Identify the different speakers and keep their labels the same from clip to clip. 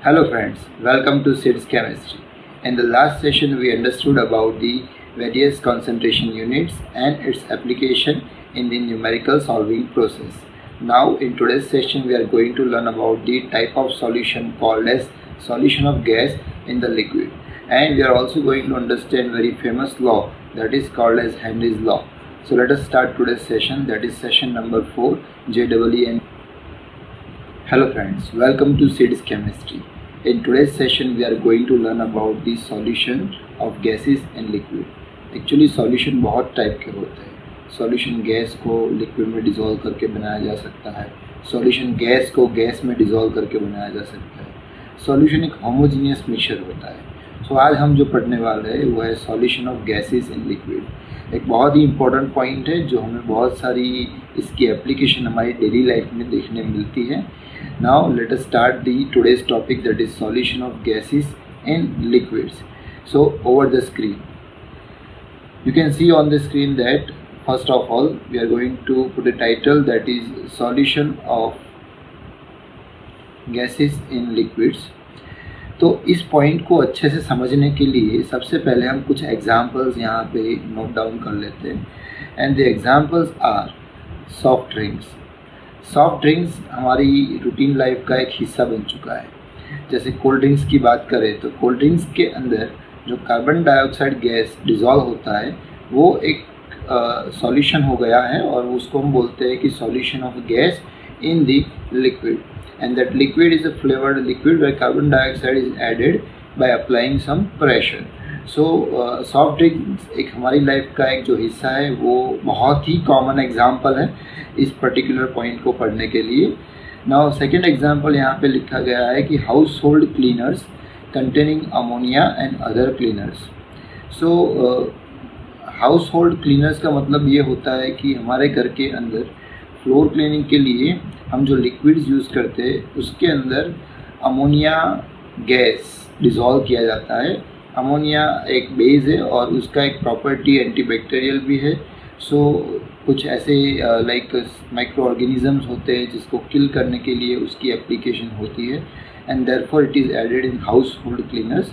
Speaker 1: Hello friends, welcome to SIDS Chemistry. In the last session we understood about the various concentration units and its application in the numerical solving process. Now in today's session we are going to learn about the type of solution called as solution of gas in the liquid, and we are also going to understand very famous law that is called as Henry's law. So let us start today's session, that is session number 4, JEE. Hello friends, welcome to SIDS Chemistry. In today's session we are going to learn about the solution of gases and liquid. Actually solution बहुत type के होते हैं. Solution gas को liquid में dissolve करके बनाया जा सकता है. सॉल्यूशन गैस को गैस में डिज़ोल्व करके बनाया जा सकता है. सॉल्यूशन एक होमोजीनियस मिक्सचर होता है. सो आज हम जो पढ़ने वाले हैं वो है solution of gases in liquid. एक बहुत ही इम्पोर्टेंट पॉइंट है जो हमें बहुत सारी इसकी एप्लीकेशन हमारी डेली लाइफ में देखने मिलती है. Now let us start the today's topic, that is solution of gases and liquids. So over the screen you can see on the screen that first of all we are going to put a title, that is solution of gases in liquids. तो इस point को अच्छे से समझने के लिए सबसे पहले हम कुछ एग्जांपल्स यहाँ पे नोट डाउन कर लेते हैं. And the examples are soft drinks. Soft drinks हमारी रूटीन लाइफ का एक हिस्सा बन चुका है. जैसे कोल्ड ड्रिंक्स की बात करें तो कोल्ड ड्रिंक्स के अंदर जो कार्बन डाइऑक्साइड गैस डिज़ोल्व होता है वो एक सॉल्यूशन हो गया है, और उसको हम बोलते हैं कि solution of gas in the liquid. And that liquid is a flavoured liquid where carbon dioxide is added by applying some pressure. So soft drinks एक हमारी लाइफ का एक जो हिस्सा है वो बहुत ही कॉमन एग्जांपल है इस पर्टिकुलर पॉइंट को पढ़ने के लिए. नाउ सेकंड एग्जांपल यहाँ पे लिखा गया है कि house hold cleaners containing ammonia and other cleaners. So house hold cleaners का मतलब ये होता है कि हमारे घर के अंदर फ्लोर क्लीनिंग के लिए हम जो लिक्विड्स यूज़ करते हैं उसके अंदर अमोनिया गैस डिज़ोल्व किया जाता है. अमोनिया एक बेस है और उसका एक प्रॉपर्टी एंटीबैक्टीरियल भी है. सो कुछ ऐसे लाइक माइक्रो ऑर्गेनिजम्स होते हैं जिसको किल करने के लिए उसकी एप्लीकेशन होती है, and therefore it is added in household cleaners.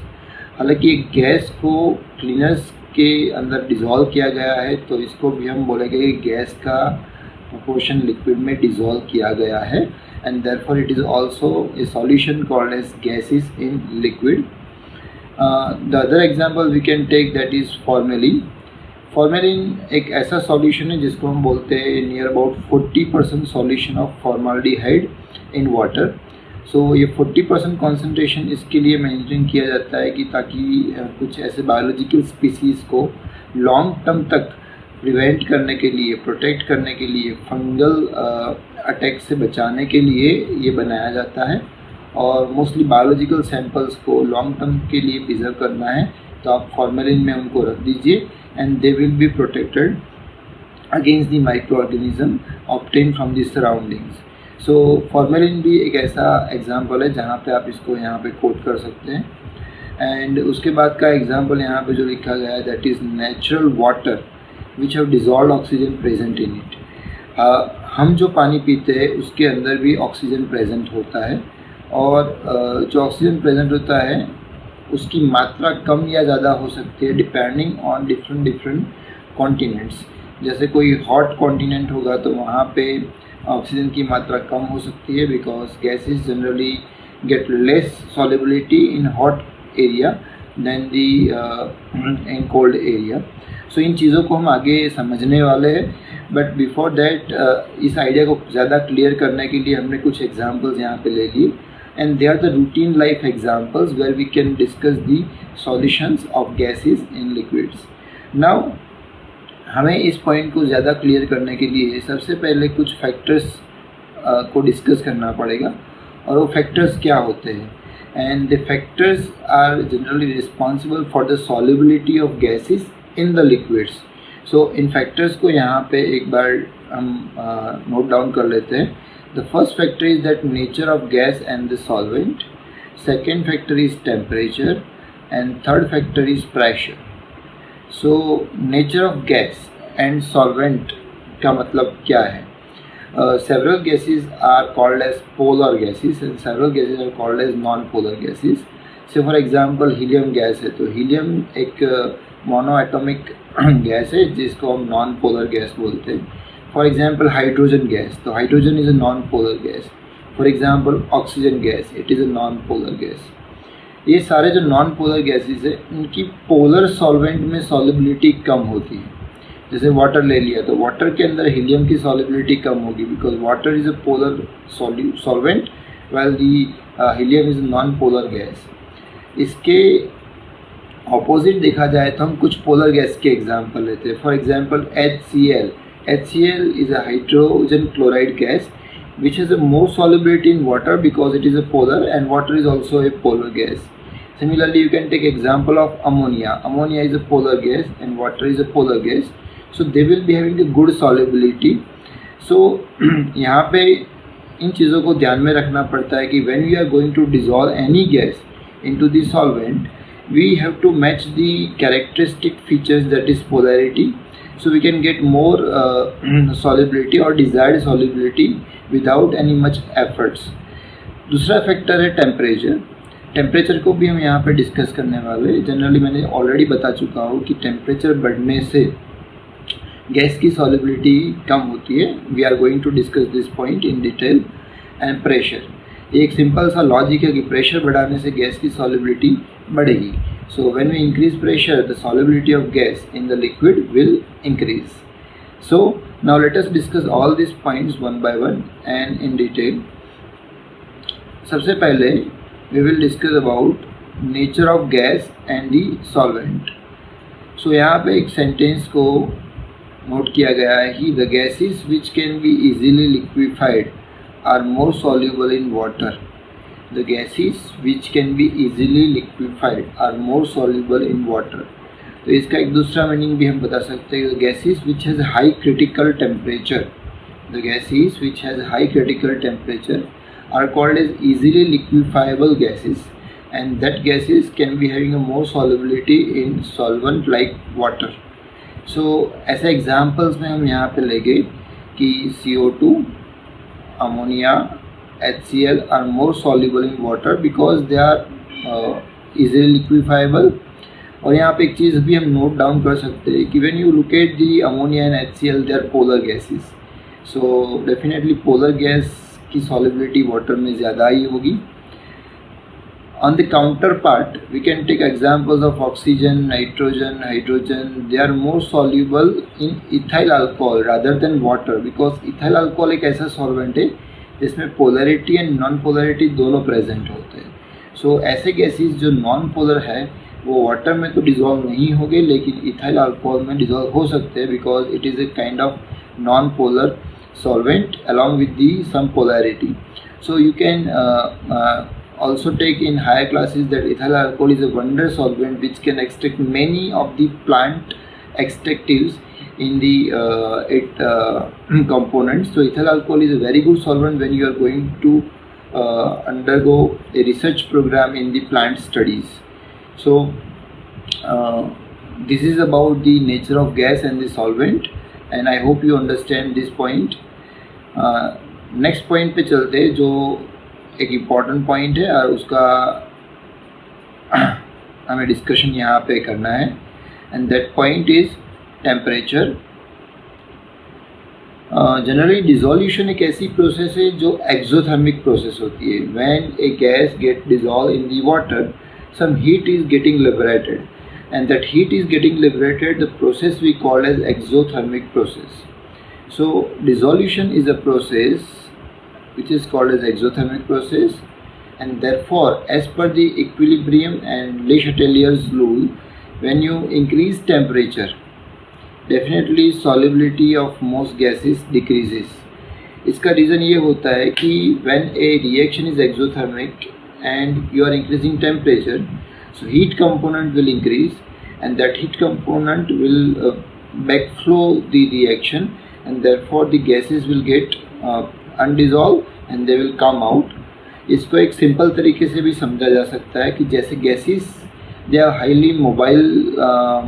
Speaker 1: हालांकि गैस को क्लीनर्स के अंदर डिज़ोल्व किया गया है तो इसको भी हम बोलेंगे कि गैस का प्रोपोर्शन लिक्विड में डिज़ोल्व किया गया है, and therefore it is also a solution called as gases in liquid. The other example we can take, that is formalin. Formalin एक ऐसा सॉल्यूशन है जिसको हम बोलते हैं near about 40% solution of formaldehyde in water. So ये 40% concentration इसके लिए मेंटेन किया जाता है कि ताकि कुछ ऐसे बायोलॉजिकल स्पीसीज़ को लॉन्ग टर्म तक प्रिवेंट करने के लिए, प्रोटेक्ट करने के लिए, फंगल अटैक से बचाने के लिए ये बनाया जाता है. और मोस्टली बायोलॉजिकल सैंपल्स को लॉन्ग टर्म के लिए प्रिजर्व करना है तो आप फॉर्मेलिन में उनको रख दीजिए, and they will be protected against the micro organism obtain from the surroundings. So formalin भी एक ऐसा एग्जांपल है जहाँ पे आप इसको यहाँ पे कोट कर सकते हैं. एंड उसके बाद का एग्जांपल यहाँ पे जो लिखा गया है, that is natural water which have dissolved oxygen present in it. हम जो पानी पीते हैं उसके अंदर भी ऑक्सीजन प्रेजेंट होता है, और जो ऑक्सीजन प्रेजेंट होता है उसकी मात्रा कम या ज़्यादा हो सकती है डिपेंडिंग ऑन डिफरेंट कॉन्टिनेंट्स. जैसे कोई हॉट कॉन्टिनेंट होगा तो वहाँ पे ऑक्सीजन की मात्रा कम हो सकती है, because gases generally get less solubility in hot area than the in cold area. So इन चीज़ों को हम आगे समझने वाले हैं, बट बिफोर दैट इस आइडिया को ज़्यादा क्लियर करने के लिए हमने कुछ एग्जांपल्स यहाँ पे ले लिए, and they are the routine life examples where we can discuss the solutions of gases in liquids. Now हमें इस पॉइंट को ज़्यादा क्लियर करने के लिए सबसे पहले कुछ फैक्टर्स को डिस्कस करना पड़ेगा, और वो फैक्टर्स क्या होते हैं. And the factors are generally responsible for the solubility of gases in the liquids. So इन फैक्टर्स को यहाँ पे एक बार हम नोट डाउन कर लेते हैं. The first factor is that nature of gas and the solvent. Second factor is temperature, and third factor is pressure. So nature of gas and solvent का मतलब क्या है. several gases are called as polar gases and several gases are called as non-polar gases. So for example helium gas है, तो helium एक monoatomic gas है जिसको हम नॉन पोलर गैस बोलते हैं. फॉर एग्जांपल हाइड्रोजन गैस, तो hydrogen is a non polar gas. For example oxygen gas, it is a non polar gas. ये सारे जो नॉन पोलर गैसेस है उनकी पोलर सॉल्वेंट में सॉल्युबिलिटी कम होती है. जैसे वाटर ले लिया, तो वाटर के अंदर हीलियम की सॉल्युबिलिटी कम होगी because water is a polar solvent while the helium is a non polar gas. इसके ऑपोजिट देखा जाए तो हम कुछ पोलर गैस के एग्जांपल लेते हैं. For example HCl. HCl is a hydrogen chloride gas which has a more solubility in water because it is a polar and water is also a polar gas. Similarly, you can take example of ammonia. Ammonia is a polar gas and water is a polar gas. So they will be having a good solubility. So यहाँ पे इन चीज़ों को ध्यान में रखना पड़ता है कि when we are going to dissolve any gas into the solvent, we have to match the characteristic features, that is polarity, so we can get more solubility or desired solubility without any much efforts. दूसरा factor है temperature. Temperature को भी हम यहाँ पे discuss करने वाले हैं. जनरली मैंने ऑलरेडी बता चुका हूँ कि टेम्परेचर बढ़ने से गैस की सॉल्युबिलिटी कम होती है. We are going to discuss this point in detail. And pressure, एक सिंपल सा लॉजिक है कि प्रेशर बढ़ाने से गैस की सॉल्युबिलिटी बढ़ेगी. So when we increase pressure, the solubility of gas in the liquid will increase. So now let us discuss all these points one by one and in detail. सबसे पहले we will discuss about nature of gas and the solvent. So यहाँ पे एक sentence को note किया गया है कि the gases which can be easily liquefied are more soluble in water. The gases which can be easily liquefied are more soluble in water. तो इसका एक दूसरा मीनिंग भी हम बता सकते हैं. The gases which has high critical temperature, the gases which has high critical temperature are called as easily liquefiable gases, and that gases can be having a more solubility in solvent like water. So ऐसे examples में हम यहाँ पे लेंगे कि CO2, ammonia, HCl are more soluble in water because they are easily liquefiable. और यहाँ पे एक चीज़ भी हम नोट डाउन कर सकते हैं कि when you look at the ammonia and HCl, they are polar gases. So definitely polar gas की solubility water में ज़्यादा ही होगी. On the counterpart, we can take examples of oxygen, nitrogen, hydrogen. They are more soluble in ethyl alcohol rather than water because ethyl alcohol एक ऐसा solvent है जिसमें polarity and non polarity दोनों present होते हैं. सो ऐसे गैसेस जो non polar है वो वाटर में तो डिज़ोल्व नहीं होंगे लेकिन इथाइल अल्कोहल में डिज़ोल्व हो सकते हैं because it is a kind of non polar solvent along with the some polarity. So you can also take in higher classes that ethyl alcohol is a wonder solvent which can extract many of the plant extractives in the components. So ethyl alcohol is a very good solvent when you are going to undergo a research program in the plant studies. So this is about the nature of gas and the solvent, and I hope you understand this point. Next point पे चलते हैं जो एक important point है और उसका हमें discussion यहाँ पे करना है. And that point is temperature. Generally dissolution एक ऐसी प्रोसेस है जो एक्सोथर्मिक प्रोसेस होती है. When a gas get dissolve in the water some heat is getting liberated and that heat is getting liberated, the process we call as exothermic process. So dissolution is a process which is called as exothermic process, and therefore as per the equilibrium and Le Chatelier's rule, when you increase temperature, definitely solubility of most gases decreases. इसका reason ये होता है कि when a reaction is exothermic and you are increasing temperature, so heat component will increase, and that heat component will backflow the reaction, and therefore the gases will get undissolved and they will come out. इसको एक simple तरीके से भी समझा जा सकता है कि जैसे gases, they are highly mobile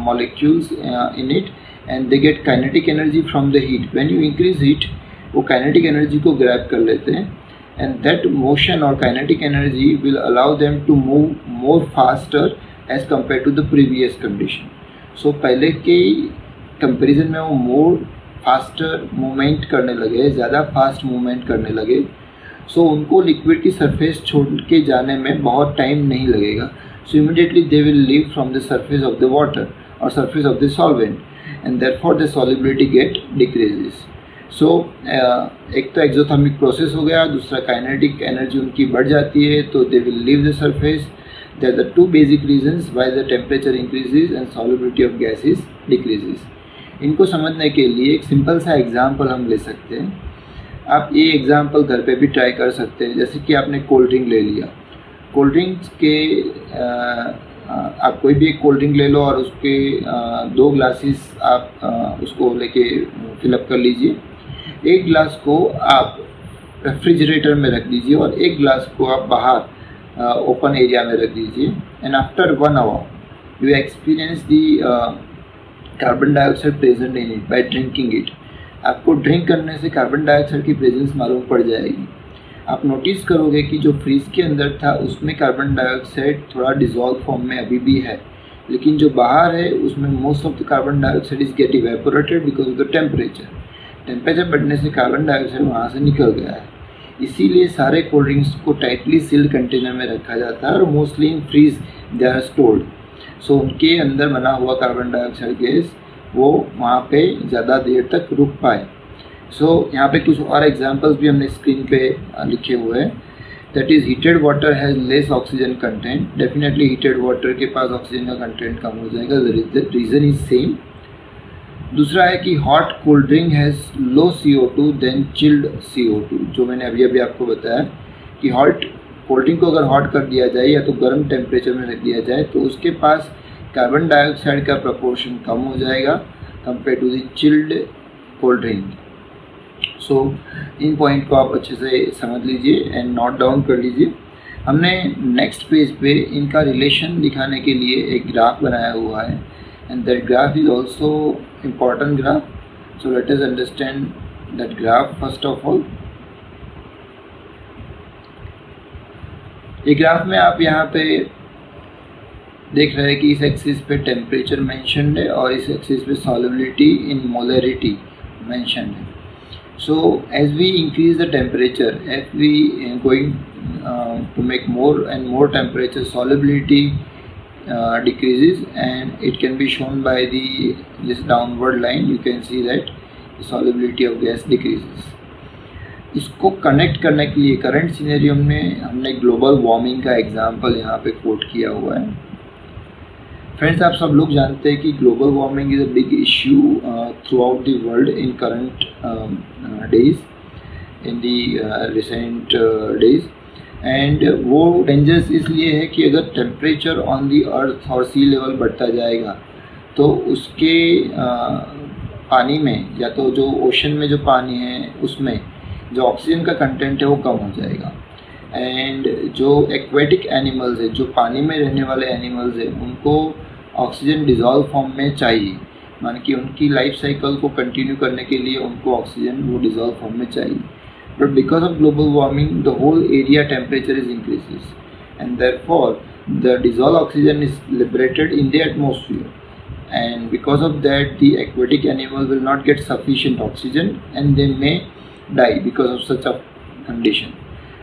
Speaker 1: molecules in it, and they get kinetic energy from the heat. When you increase heat, वो काइनेटिक एनर्जी को ग्रैब कर लेते हैं, एंड दैट मोशन और kinetic energy will allow them to move more faster as compare to the previous condition. So पहले के comparison में वो मोर फास्टर मूवमेंट करने लगे, ज़्यादा फास्ट मूवमेंट करने लगे। सो उनको लिक्विड की सरफेस छोड़ के जाने में बहुत टाइम नहीं लगेगा। So immediately they will leave from the surface of the water और surface of the solvent, and therefore the solubility get decreases. So एक तो एक्सोथर्मिक प्रोसेस हो गया, दूसरा काइनेटिक एनर्जी उनकी बढ़ जाती है, तो दे will leave the surface. There are the two basic reasons why the temperature increases and solubility of gases decreases. इनको समझने के लिए एक सिंपल सा एग्जांपल हम ले सकते हैं। आप ये एग्जांपल घर पे भी ट्राई कर सकते हैं। जैसे कि आपने कोल्ड ड्रिंक ले लिया, कोल्ड ड्रिंक्स के आप कोई भी एक कोल्ड ड्रिंक ले लो और उसके 2 ग्लासेस आप उसको लेके फिलअप कर लीजिए। एक ग्लास को आप रेफ्रिजरेटर में रख दीजिए और एक ग्लास को आप बाहर ओपन एरिया में रख दीजिए, and after 1 hour you experience the carbon dioxide present in it by drinking it. आपको ड्रिंक करने से कार्बन डाइऑक्साइड की प्रेजेंस मालूम पड़ जाएगी। आप नोटिस करोगे कि जो फ्रीज के अंदर था उसमें कार्बन डाइऑक्साइड थोड़ा डिजॉल्व फॉर्म में अभी भी है, लेकिन जो बाहर है उसमें most of the carbon dioxide is get evaporated because of the temperature बढ़ने से कार्बन डाइऑक्साइड वहाँ से निकल गया है। इसीलिए सारे कोल्ड ड्रिंक्स को टाइटली सील्ड कंटेनर में रखा जाता है और mostly in fridge they are stored. So उनके अंदर बना हुआ कार्बन डाइऑक्साइड गैस वो वहाँ पे ज़्यादा देर तक रुक पाए। सो यहाँ पे कुछ और एग्जांपल्स भी हमने स्क्रीन पे लिखे हुए हैं। That is heated water has less oxygen content. Definitely heated water के पास ऑक्सीजन का कंटेंट कम हो जाएगा, द रीज़न इज सेम। दूसरा है कि hot cold drink has low CO2 than chilled CO2, जो मैंने अभी आपको बताया कि हॉट कोल्ड ड्रिंक को अगर हॉट कर दिया जाए या तो गर्म टेम्परेचर में रख दिया जाए तो उसके पास कार्बन डाइऑक्साइड का प्रपोर्शन कम हो जाएगा compare to the chilled cold drink. So इन पॉइंट को आप अच्छे से समझ लीजिए एंड नोट डाउन कर लीजिए। हमने नेक्स्ट पेज पे इनका रिलेशन दिखाने के लिए एक ग्राफ बनाया हुआ है, and that graph is also important graph. So let us understand that graph first of all. ये ग्राफ में आप यहाँ पे देख रहे हैं कि इस एक्सिस पे टेम्परेचर मेंशन्ड है और इस एक्सिस पे सॉल्युबिलिटी इन मोलरिटी मेंशन्ड है। So as we increase the temperature, as we going to make more and more temperature, solubility decreases, and it can be shown by this downward line. You can see that the solubility of gas decreases. इसको connect करने के लिए current scenario में हमने global warming का example यहाँ पे coat किया हुआ है। फ्रेंड्स, आप सब लोग जानते हैं कि global warming is a big issue through out the world in current days, in the recent days. And वो डेंजरस इसलिए है कि अगर टेम्परेचर ऑन दी अर्थ और सी लेवल बढ़ता जाएगा तो उसके पानी में या तो जो ओशन में जो पानी है उसमें जो ऑक्सीजन का कंटेंट है वो कम हो जाएगा। एंड जो एक्वेटिक एनिमल्स है, जो पानी में रहने वाले एनिमल्स है, उनको ऑक्सीजन डिज़ोल्व फॉर्म में चाहिए, मान कि उनकी लाइफ साइकिल को कंटिन्यू करने के लिए उनको ऑक्सीजन वो डिज़ोल्व फॉर्म में चाहिए। But because of global warming, the whole area temperature is increases, and therefore the dissolved oxygen is liberated in the atmosphere, and because of that the aquatic animals will not get sufficient oxygen and they may die because of such a condition.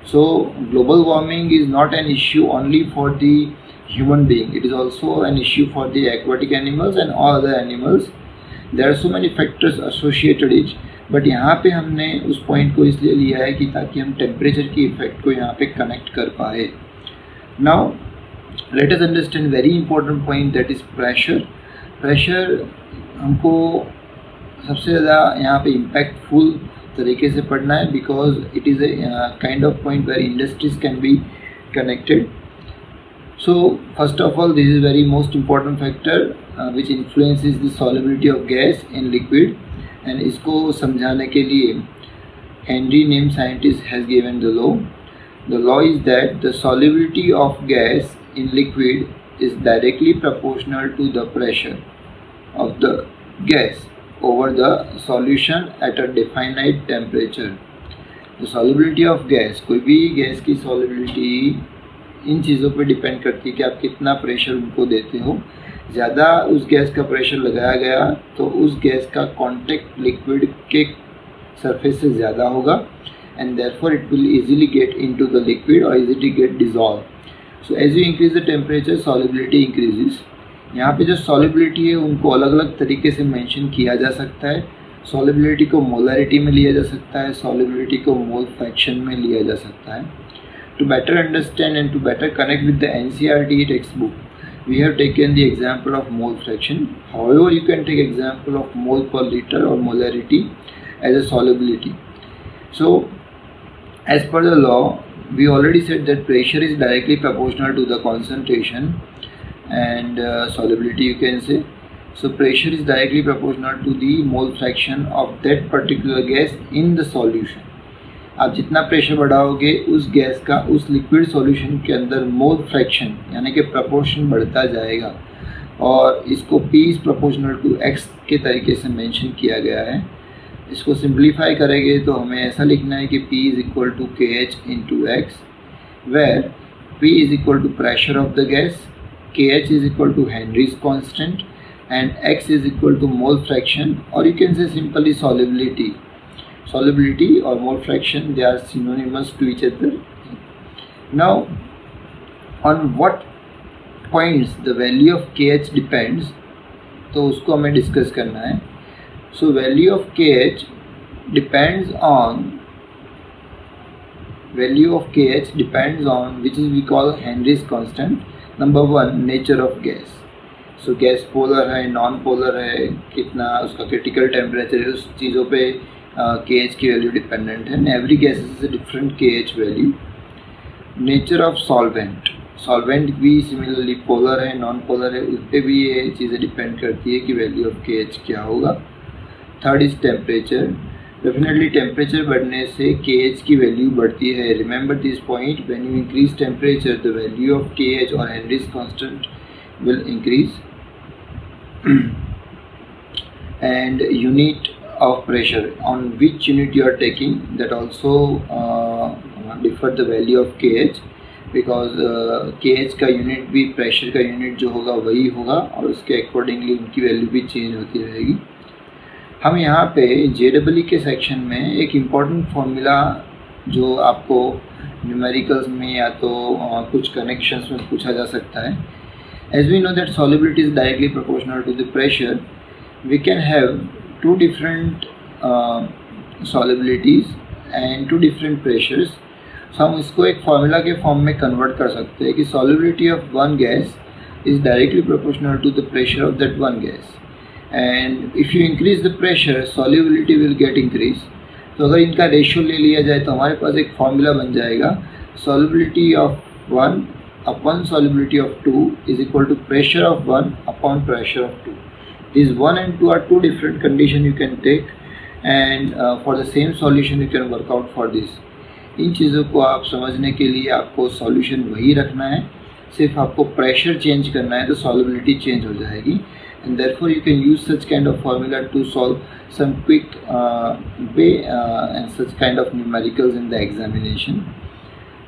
Speaker 1: So global warming is not an issue only for the human being, it is also an issue for the aquatic animals and all other animals. There are so many factors associated it, but यहाँ पे हमने उस point को इसलिए लिया है कि ताकि हम टेम्परेचर की इफेक्ट को यहाँ पे कनेक्ट कर पाए। Now let us understand very important point, that is pressure. Pressure हमको सबसे ज़्यादा यहाँ पे इम्पैक्टफुल तरीके से पढ़ना है because it is a kind of point where industries can be connected. So first of all, this is very most important factor which influences the solubility of gas in liquid, and इसको समझाने के लिए Henry named scientist has given the law. The law is that the solubility of gas in liquid is directly proportional to the pressure of the gas. over the solution at a definite temperature. The solubility of gas, कोई भी gas की solubility इन चीज़ों पे depend करती है कि आप कितना प्रेशर उनको देते हो। ज़्यादा उस गैस का प्रेशर लगाया गया तो उस गैस का कॉन्टेक्ट लिक्विड के सरफेस से ज़्यादा होगा and therefore it will easily get into the liquid or easily get dissolved. So as you increase the temperature, solubility increases. यहाँ पे जो solubility है उनको अलग अलग तरीके से मेंशन किया जा सकता है। solubility को molarity में लिया जा सकता है, solubility को mole fraction में लिया जा सकता है। To better understand and to better connect with the NCERT textbook, we have taken the example of mole fraction. However, you can take example of mole per liter or molarity as a solubility. So as per the law, we already said that pressure is directly proportional to the concentration and solubility, you can say. So pressure is directly proportional to the mole fraction of that particular gas in the solution. आप जितना pressure बढ़ाओगे उस gas का उस liquid solution के अंदर mole fraction यानी कि proportion बढ़ता जाएगा और इसको P is proportional to X के तरीके से मेंशन किया गया है। इसको सिंप्लीफाई करेंगे तो हमें ऐसा लिखना है कि P is equal to KH into X, where P is equal to pressure of the gas, KH is equal to Henry's constant and X is equal to mole fraction, और you can say simply solubility. Solubility or mole fraction, they are synonymous to each other. Now on what points the value of KH depends, तो उसको हमें discuss करना है। So value of KH depends on which is we call Henry's constant. Number one, nature of gas. So gas polar है, non polar है, कितना उसका critical temperature है, उस चीज़ों पे KH की वैल्यू डिपेंडेंट है। Every gas is a different KH value. Nature of solvent, solvent भी सिमिलरली पोलर है, नॉन पोलर है, उस पर भी ये चीज़ें डिपेंड करती है कि वैल्यू ऑफ KH क्या होगा। Third is temperature, definitely temperature बढ़ने से KH की वैल्यू बढ़ती है। Remember this point, when you increase temperature the value of KH और Henrys constant will increase. and unit of pressure, on which unit you are taking, that also differ the value of KH, because KH का unit भी pressure का unit जो होगा वही होगा और उसके अकॉर्डिंगली उनकी वैल्यू भी चेंज होती रहेगी। हम यहाँ पे JEE के सेक्शन में एक इम्पॉर्टेंट फॉर्मूला जो आपको न्यूमेरिकल्स में या तो कुछ कनेक्शंस में पूछा जा सकता है। As we know that solubility is directly proportional to the pressure, we can have two different solubilities and two different pressures. So हम इसको एक फार्मूला के फॉर्म में कन्वर्ट कर सकते हैं कि solubility of one gas is directly proportional to the pressure of that one gas, and if you increase the pressure, solubility will get increased. तो अगर इनका रेशियो ले लिया जाए तो हमारे पास एक फार्मूला बन जाएगा, solubility of 1 upon solubility of 2 is equal to pressure of 1 upon pressure of 2. These 1 and 2 are two different conditions you can take, and for the same solution you can work out for this. इन चीज़ों को आप समझने के लिए आपको solution वही रखना है, सिर्फ आपको प्रेशर चेंज करना है तो सॉल्युबिलिटी चेंज हो जाएगी, and therefore you can use such kind of formula to solve some quick way and such kind of numericals in the examination.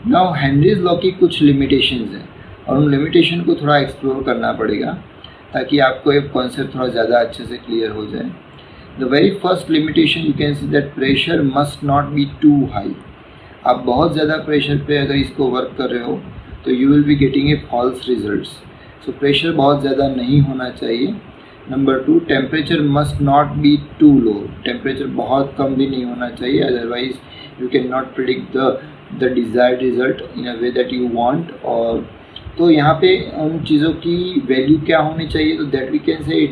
Speaker 1: Now Henry's law की कुछ लिमिटेशंस हैं और उन लिमिटेशन को थोड़ा एक्सप्लोर करना पड़ेगा ताकि आपको एक कॉन्सेप्ट थोड़ा ज़्यादा अच्छे से क्लियर हो जाए। The very first limitation you can see that pressure must not be too high. आप बहुत ज़्यादा प्रेशर पे अगर इसको वर्क कर रहे हो तो you will be getting a false results. So pressure बहुत ज़्यादा नहीं होना चाहिए। Number 2, temperature must not be too low. Temperature बहुत कम भी नहीं होना चाहिए, otherwise you can not predict the desired result in a way that you want. और तो यहाँ पे उन चीज़ों की वैल्यू क्या होनी चाहिए, तो that we can say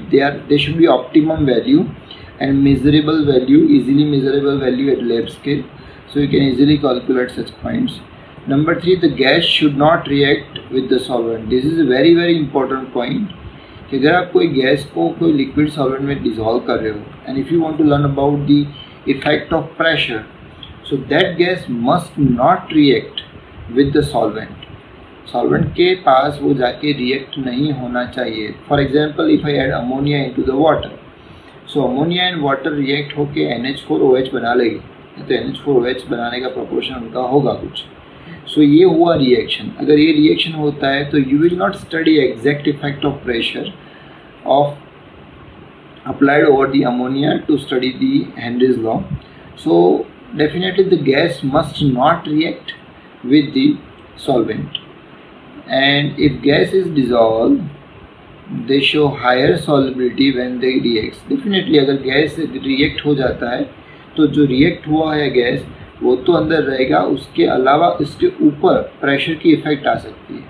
Speaker 1: they should be optimum value and measurable value, easily measurable value at lab scale, so you can easily calculate such points. Number 3, the gas should not react with the solvent. This is a very very important point कि अगर आप कोई gas को कोई liquid solvent में dissolve कर रहे हो and if you want to learn about the effect of pressure, so that gas must not react with the solvent. Solvent के पास वो जाके रिएक्ट नहीं होना चाहिए। For example, if I add ammonia into the water, so ammonia and water react होके NH4OH बना लेगी, तो NH4OH बनाने का प्रोपोर्शन उनका होगा कुछ। सो ये हुआ रिएक्शन। अगर ये रिएक्शन होता है तो you will not study exact effect of pressure of applied over the ammonia to study the Henry's law. So definitely the gas must not react with the solvent, and if gas is dissolved they show higher solubility when they react. Definitely अगर gas react हो जाता है तो जो react हुआ है gas वो तो अंदर रहेगा, उसके अलावा इसके ऊपर प्रेशर की इफेक्ट आ सकती है.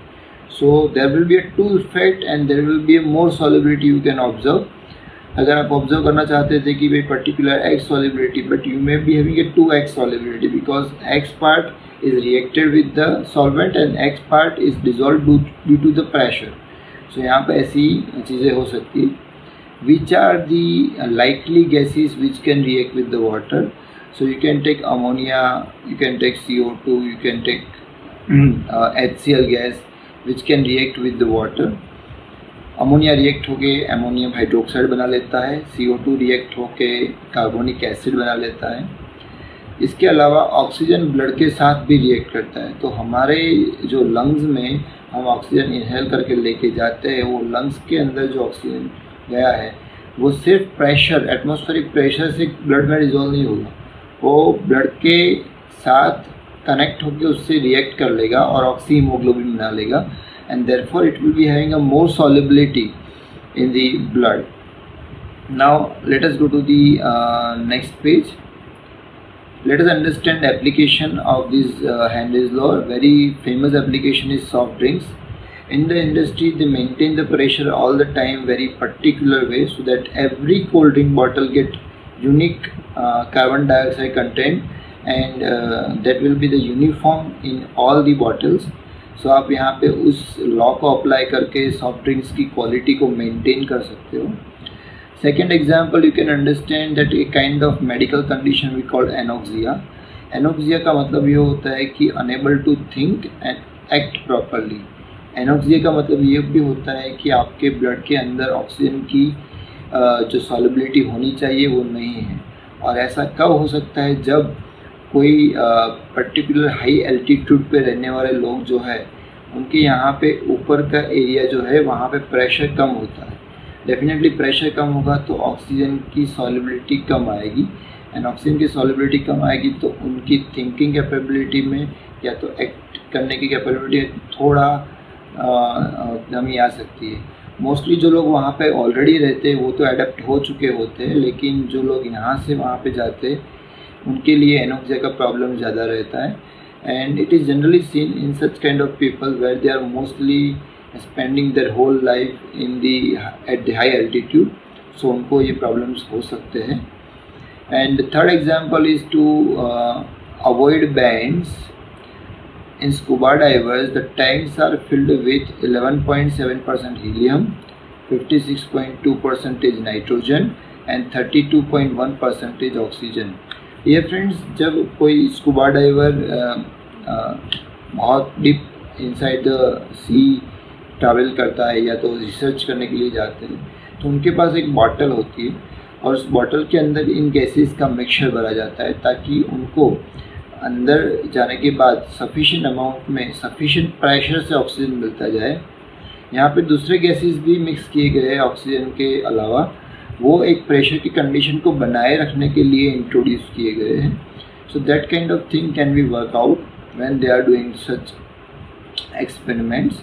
Speaker 1: So there will be a two effect and there will be a more solubility you can observe. अगर आप ऑब्जर्व करना चाहते थे कि भाई particular X solubility, but you may be having a 2X solubility because X part is reacted with the solvent and X part is dissolve due to the pressure. So यहाँ पे ऐसी चीज़ें हो सकती है. Which are the likely gases which can react with the water. So you can take ammonia, you can take CO2, you can take HCl gas which can react with the water. Ammonia react होके ammonium hydroxide बना लेता है, CO2 react होके carbonic acid बना लेता है. इसके अलावा ऑक्सीजन ब्लड के साथ भी रिएक्ट करता है. तो हमारे जो लंग्स में हम ऑक्सीजन इनहेल करके लेके जाते हैं, वो लंग्स के अंदर जो ऑक्सीजन गया है वो सिर्फ प्रेशर, एटमॉस्फेरिक प्रेशर से ब्लड में डिजोल्व नहीं होगा, वो ब्लड के साथ कनेक्ट होकर उससे रिएक्ट कर लेगा और ऑक्सी हीमोग्लोबिन बना लेगा, and therefore it will be having a more solubility in the blood. Now let us go to the next page. Let us understand the application of this Henry's law. Very famous application is soft drinks. In the industry they maintain the pressure all the time very particular way so that every cold drink bottle get unique carbon dioxide content, and that will be the uniform in all the bottles. सो आप यहाँ पे उस law को apply करके soft drinks की quality को maintain कर सकते हो. Second example, you can understand that a kind of medical condition we called anoxia. Anoxia का मतलब ये होता है कि unable to think and act properly. Anoxia का मतलब ये भी होता है कि आपके ब्लड के अंदर ऑक्सीजन की जो सॉलिबिलिटी होनी चाहिए वो नहीं है. और ऐसा कब हो सकता है, जब कोई पर्टिकुलर हाई एल्टीट्यूड पे रहने वाले लोग जो है उनके यहाँ पे ऊपर का एरिया जो है वहाँ पे प्रेशर कम होता है. डेफिनेटली प्रेशर कम होगा तो ऑक्सीजन की सॉलिबिलिटी कम आएगी, एंड ऑक्सीजन की सॉलिबिलिटी कम आएगी तो उनकी थिंकिंग कैपेबिलिटी में या तो एक्ट करने की कैपेबिलिटी थोड़ा कमी आ सकती है. मोस्टली जो लोग वहाँ पे ऑलरेडी रहते हैं वो तो एडेप्ट हो चुके होते हैं, लेकिन जो लोग यहाँ से वहाँ पे जाते हैं उनके लिए एनोक्सिया का प्रॉब्लम ज़्यादा रहता है. And it is generally seen in such kind of people where they are mostly spending their whole life in the at the high altitude. So उनको ये प्रॉब्लम्स हो सकते हैं. And third example is to avoid bends. In scuba divers, the tanks are filled with 11.7% helium, 56.2% nitrogen and 32.1% oxygen. ये friends, जब कोई scuba diver बहुत deep inside the sea travel करता है या तो रिसर्च करने के लिए जाते हैं, तो उनके पास एक बॉटल होती है और उस बॉटल के अंदर इन गैसेस का मिक्सचर भरा जाता है ताकि उनको अंदर जाने के बाद सफिशिएंट अमाउंट में सफिशिएंट प्रेशर से ऑक्सीजन मिलता जाए. यहाँ पे दूसरे गैसेस भी मिक्स किए गए हैं ऑक्सीजन के अलावा, वो एक प्रेशर की कंडीशन को बनाए रखने के लिए इंट्रोड्यूस किए गए हैं. So that kind of thing can be work out when they are doing such experiments.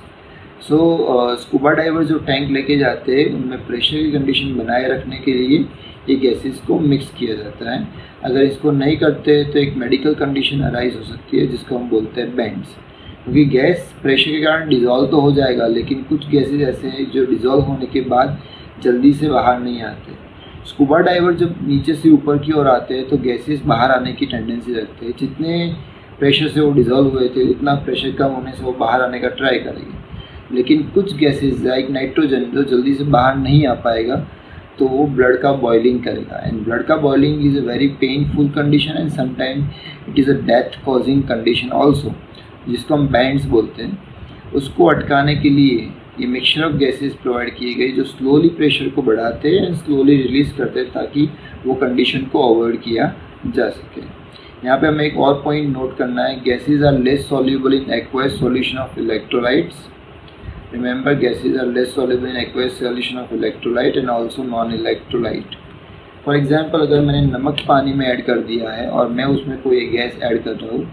Speaker 1: So scuba diver जो टैंक लेके जाते हैं उनमें प्रेशर की कंडीशन बनाए रखने के लिए ये गैसेस को मिक्स किया जाता है. अगर इसको नहीं करते तो एक मेडिकल कंडीशन अराइज हो सकती है जिसको हम बोलते हैं बैंड्स, क्योंकि गैस प्रेशर के कारण डिज़ोल्व तो हो जाएगा लेकिन कुछ गैसेस ऐसे हैं जो डिज़ोल्व होने के बाद जल्दी से बाहर नहीं आते. स्कूबा डाइवर जब नीचे से ऊपर की ओर आते हैं तो गैसेस बाहर आने की टेंडेंसी रखते हैं. जितने प्रेशर से वो डिज़ोल्व हुए थे उतना प्रेशर कम होने से वो बाहर आने का ट्राई करेंगे. लेकिन कुछ गैसेस लाइक नाइट्रोजन जो जल्दी से बाहर नहीं आ पाएगा तो वो ब्लड का बॉइलिंग करेगा. एंड ब्लड का boiling is a very painful condition and sometime it is a death causing condition also, जिसको हम बैंड्स बोलते हैं. उसको अटकाने के लिए ये मिक्सचर ऑफ गैसेस प्रोवाइड किए गए जो स्लोली प्रेशर को बढ़ाते हैं एंड स्लोली रिलीज करते हैं ताकि वो कंडीशन को अवॉइड किया जा सके। यहाँ पे हमें एक और पॉइंट नोट करना है, gases are less soluble in aqueous solution of electrolytes. Remember, gases are less soluble in aqueous solution of electrolyte and also non electrolyte. For example, अगर मैंने नमक पानी में ऐड कर दिया है और मैं उसमें कोई गैस ऐड कर रहा हूँ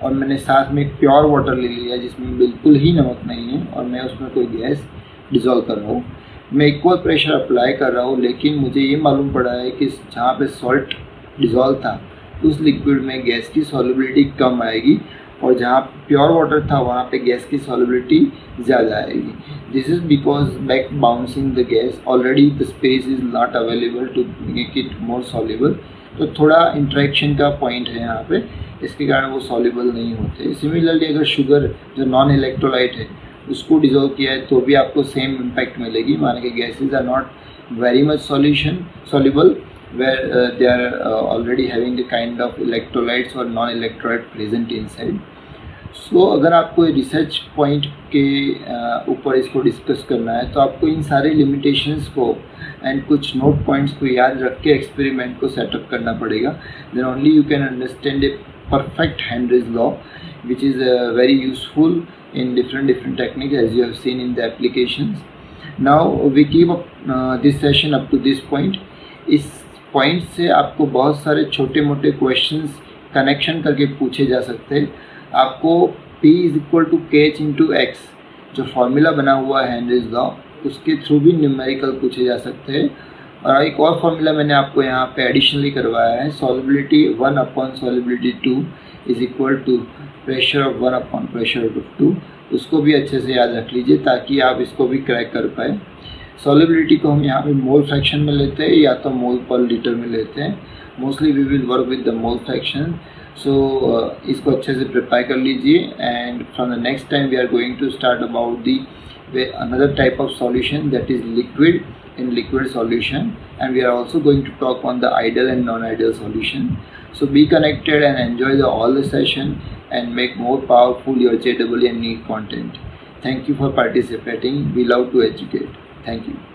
Speaker 1: और मैंने साथ में प्योर वाटर ले लिया जिसमें बिल्कुल ही नमक नहीं है और मैं उसमें कोई गैस डिज़ोल्व कर रहा हूँ, मैं इक्वल प्रेशर अप्लाई कर रहा हूँ, लेकिन मुझे ये मालूम पड़ा है कि जहाँ पे सॉल्ट डिज़ोल्व था उस लिक्विड में गैस की सॉल्युबिलिटी कम आएगी और जहाँ प्योर वाटर था वहाँ पे गैस की सॉल्युबिलिटी ज़्यादा आएगी। This is because back bouncing the gas, already the space is not available to make it more soluble. तो थोड़ा इंट्रैक्शन का पॉइंट है यहाँ पे, इसके कारण वो सॉल्युबल नहीं होते। सिमिलरली अगर शुगर जो नॉन इलेक्ट्रोलाइट है उसको डिज़ोल्व किया है तो भी आपको सेम इम्पैक्ट मिलेगी, माने कि gases are not very much soluble where they are already having a kind of electrolytes or non-electrolyte present inside. So अगर आपको रिसर्च पॉइंट के ऊपर इसको डिस्कस करना है तो आपको इन सारे लिमिटेशंस को एंड कुछ नोट पॉइंट्स को याद रख के एक्सपेरिमेंट को सेटअप करना पड़ेगा। Then only you can understand a perfect Henry's law which is very useful in different techniques as you have seen in the applications. Now we keep up this session up to this point. इस point से आपको बहुत सारे छोटे मोटे questions connection करके पूछे जा सकते हैं। आपको P = kh/x जो फॉर्मूला बना हुआ है हेनरीज लॉ उसके थ्रू भी न्यूमेरिकल पूछे जा सकते हैं। और एक और फॉर्मूला मैंने आपको यहाँ पे एडिशनली करवाया है, सॉल्युबिलिटी 1/सॉल्युबिलिटी 2 = प्रेशर ऑफ 1/प्रेशर ऑफ 2। उसको भी अच्छे से याद रख लीजिए ताकि आप इसको भी क्रैक कर पाए। सॉल्युबिलिटी को हम यहाँ पे मोल फ्रैक्शन में लेते हैं या तो मोल पर लीटर में लेते हैं। Mostly we will work with the mole fraction. So इसको अच्छे से प्रिपेयर कर लीजिए and from the next time we are going to start about the another type of solution that is liquid in liquid solution, and we are also going to talk on the ideal and non-ideal solution. So be connected and enjoy all the session and make more powerful your JEE and NEET content. Thank you for participating. We love to educate. Thank you.